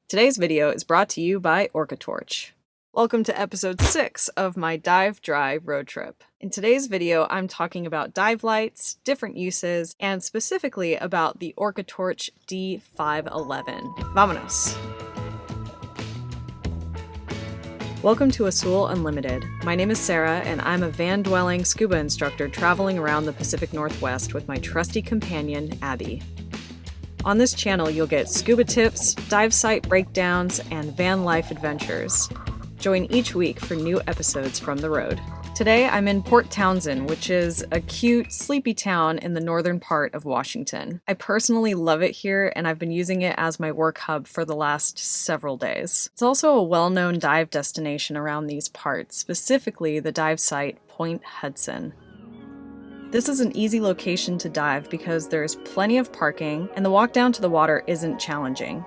Today's video is brought to you by Orca Torch. Welcome to episode 6 of my dive dry road trip. In today's video, I'm talking about dive lights, different uses, and specifically about the OrcaTorch D511. Vámonos! Welcome to Azul Unlimited. My name is Sarah, and I'm a van-dwelling scuba instructor traveling around the Pacific Northwest with my trusty companion, Abby. On this channel, you'll get scuba tips, dive site breakdowns, and van life adventures. Join each week for new episodes from the road. Today, I'm in Port Townsend, which is a cute, sleepy town in the northern part of Washington. I personally love it here, and I've been using it as my work hub for the last several days. It's also a well-known dive destination around these parts, specifically the dive site Point Hudson. This is an easy location to dive because there's plenty of parking, and the walk down to the water isn't challenging.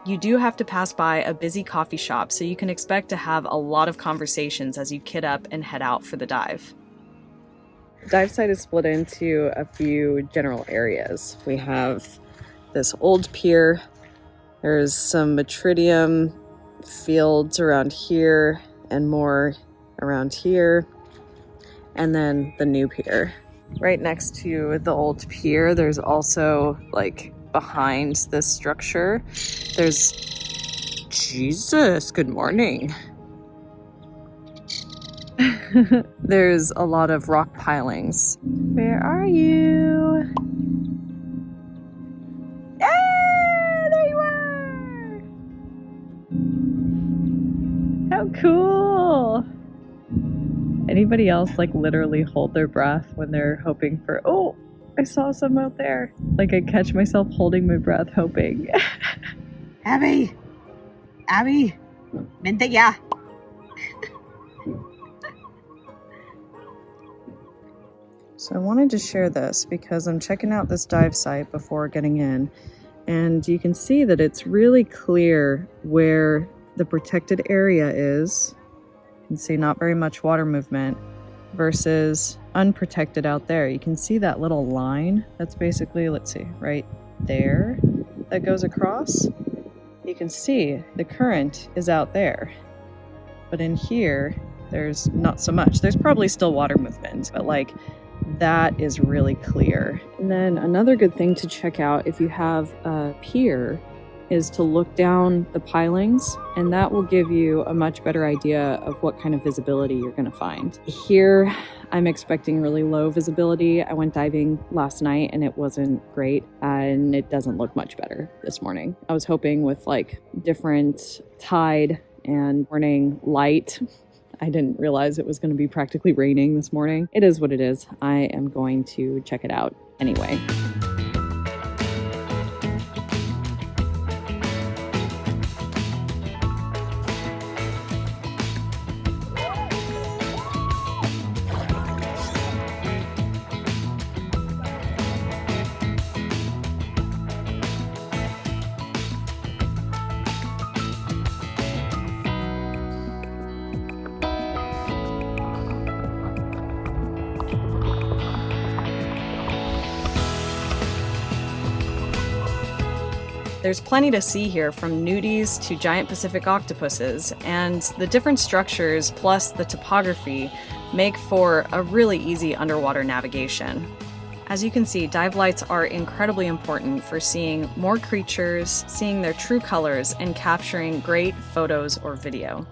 You do have to pass by a busy coffee shop, so you can expect to have a lot of conversations as you kit up and head out for the dive. The dive site is split into a few general areas. We have this old pier, there's some Metridium fields around here and more around here, and then the new pier. Right next to the old pier, there's also, behind this structure, there's... Jesus, good morning. There's a lot of rock pilings. Where are you? Ah, there you are! How cool! Anybody else literally hold their breath when they're hoping for, oh, I saw some out there. I catch myself holding my breath hoping. Abby, vente ya. So I wanted to share this because I'm checking out this dive site before getting in, and you can see that it's really clear where the protected area is. You can see not very much water movement versus unprotected out there. You can see that little line that's basically, let's see, right there that goes across. You can see the current is out there, but in here there's not so much. There's probably still water movement, but that is really clear. And then another good thing to check out if you have a pier is to look down the pilings, and that will give you a much better idea of what kind of visibility you're going to find. Here, I'm expecting really low visibility. I went diving last night and it wasn't great, and it doesn't look much better this morning. I was hoping with different tide and morning light. I didn't realize it was going to be practically raining this morning. It is what it is. I am going to check it out anyway. There's plenty to see here, from nudies to giant Pacific octopuses, and the different structures plus the topography make for a really easy underwater navigation. As you can see, dive lights are incredibly important for seeing more creatures, seeing their true colors, and capturing great photos or video.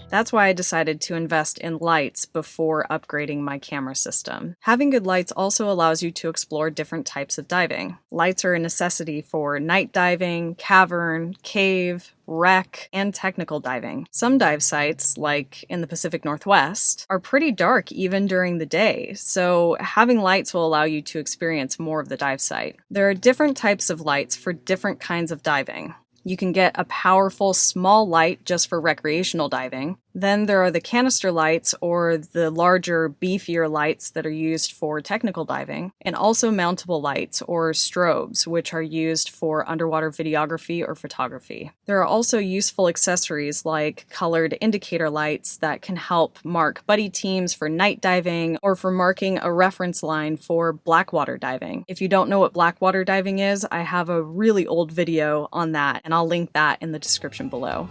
That's why I decided to invest in lights before upgrading my camera system. Having good lights also allows you to explore different types of diving. Lights are a necessity for night diving, cavern, cave, wreck, and technical diving. Some dive sites, like in the Pacific Northwest, are pretty dark even during the day, so having lights will allow you to experience more of the dive site. There are different types of lights for different kinds of diving. You can get a powerful small light just for recreational diving. Then there are the canister lights, or the larger, beefier lights that are used for technical diving, and also mountable lights, or strobes, which are used for underwater videography or photography. There are also useful accessories like colored indicator lights that can help mark buddy teams for night diving, or for marking a reference line for blackwater diving. If you don't know what blackwater diving is, I have a really old video on that, and I'll link that in the description below.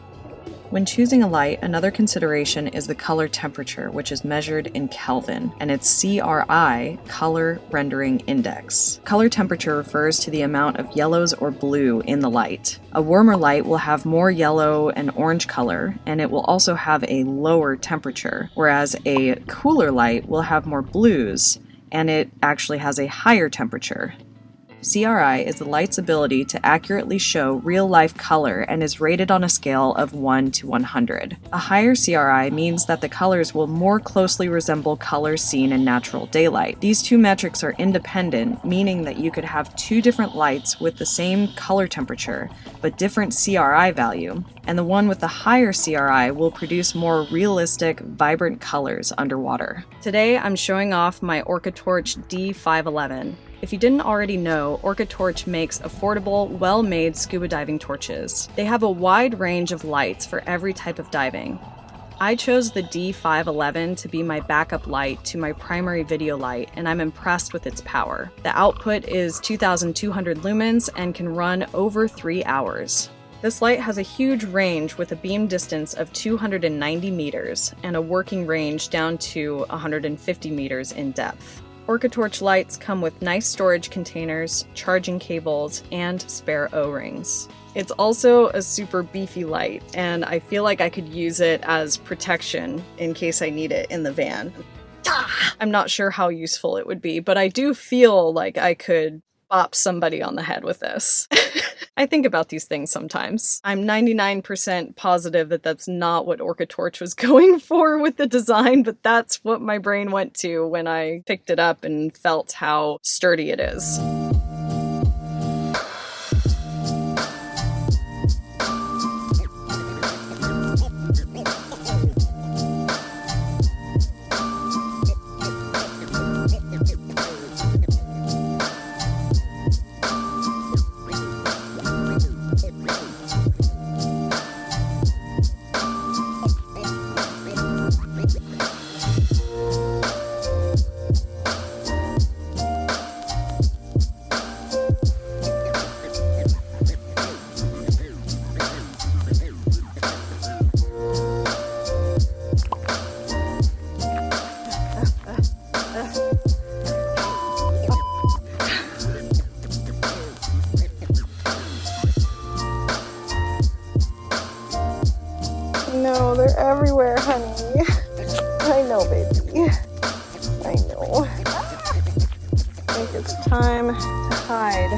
When choosing a light, another consideration is the color temperature, which is measured in Kelvin, and it's CRI, Color Rendering Index. Color temperature refers to the amount of yellows or blue in the light. A warmer light will have more yellow and orange color, and it will also have a lower temperature, whereas a cooler light will have more blues, and it actually has a higher temperature. CRI is the light's ability to accurately show real-life color and is rated on a scale of 1 to 100. A higher CRI means that the colors will more closely resemble colors seen in natural daylight. These two metrics are independent, meaning that you could have two different lights with the same color temperature, but different CRI value, and the one with the higher CRI will produce more realistic, vibrant colors underwater. Today, I'm showing off my OrcaTorch D511. If you didn't already know, OrcaTorch makes affordable, well-made scuba diving torches. They have a wide range of lights for every type of diving. I chose the D511 to be my backup light to my primary video light, and I'm impressed with its power. The output is 2,200 lumens and can run over 3 hours. This light has a huge range with a beam distance of 290 meters and a working range down to 150 meters in depth. OrcaTorch lights come with nice storage containers, charging cables, and spare O-rings. It's also a super beefy light, and I feel like I could use it as protection in case I need it in the van. I'm not sure how useful it would be, but I do feel like I could bop somebody on the head with this. I think about these things sometimes. I'm 99% positive that that's not what OrcaTorch was going for with the design, but that's what my brain went to when I picked it up and felt how sturdy it is. No, they're everywhere, honey. I know, baby. I know. I think it's time to hide.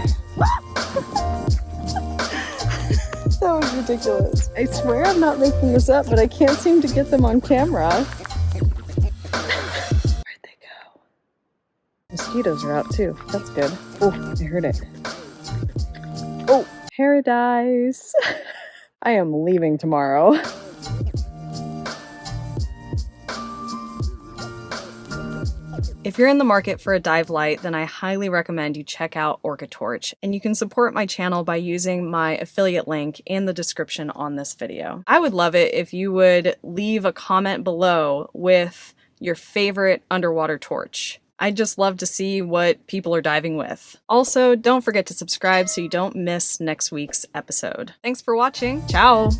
That was ridiculous. I swear I'm not making this up, but I can't seem to get them on camera. Where'd they go? Mosquitoes are out too. That's good. Oh, I heard it. Oh, paradise. I am leaving tomorrow. If you're in the market for a dive light, then I highly recommend you check out OrcaTorch, and you can support my channel by using my affiliate link in the description on this video. I would love it if you would leave a comment below with your favorite underwater torch. I'd just love to see what people are diving with. Also, don't forget to subscribe so you don't miss next week's episode. Thanks for watching. Ciao!